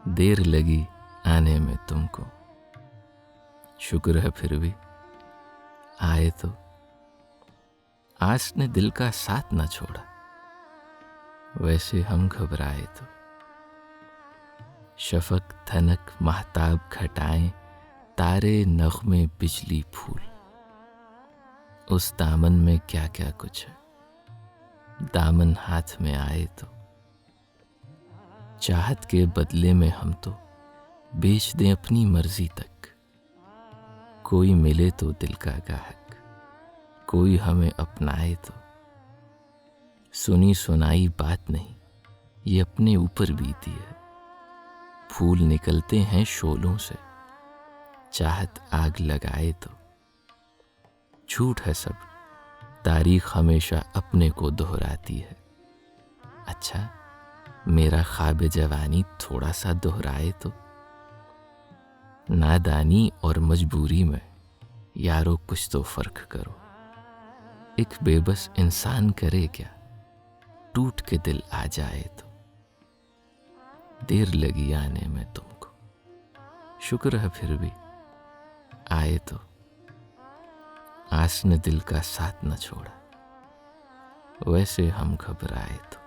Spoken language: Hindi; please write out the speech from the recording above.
देर लगी आने में तुमको, शुक्र है फिर भी आए तो। आस ने दिल का साथ न छोड़ा, वैसे हम घबराए तो। शफक थनक महताब घटाएं, तारे नग़्मे बिजली फूल। उस दामन में क्या क्या कुछ है, दामन हाथ में आए तो। चाहत के बदले में हम तो बेच दें अपनी मर्जी तक। कोई मिले तो दिल का गाहक, कोई हमें अपनाए तो। सुनी सुनाई बात नहीं, ये अपने ऊपर बीती है। फूल निकलते हैं शोलों से, चाहत आग लगाए तो। झूठ है सब, तारीख हमेशा अपने को दोहराती है। अच्छा, मेरा ख्वाब जवानी थोड़ा सा दोहराए तो। नादानी और मजबूरी में यारो कुछ तो फर्क करो। एक बेबस इंसान करे क्या, टूट के दिल आ जाए तो। देर लगी आने में तुमको, शुक्र है फिर भी आए तो। आस ने दिल का साथ न छोड़ा, वैसे हम घबराए तो।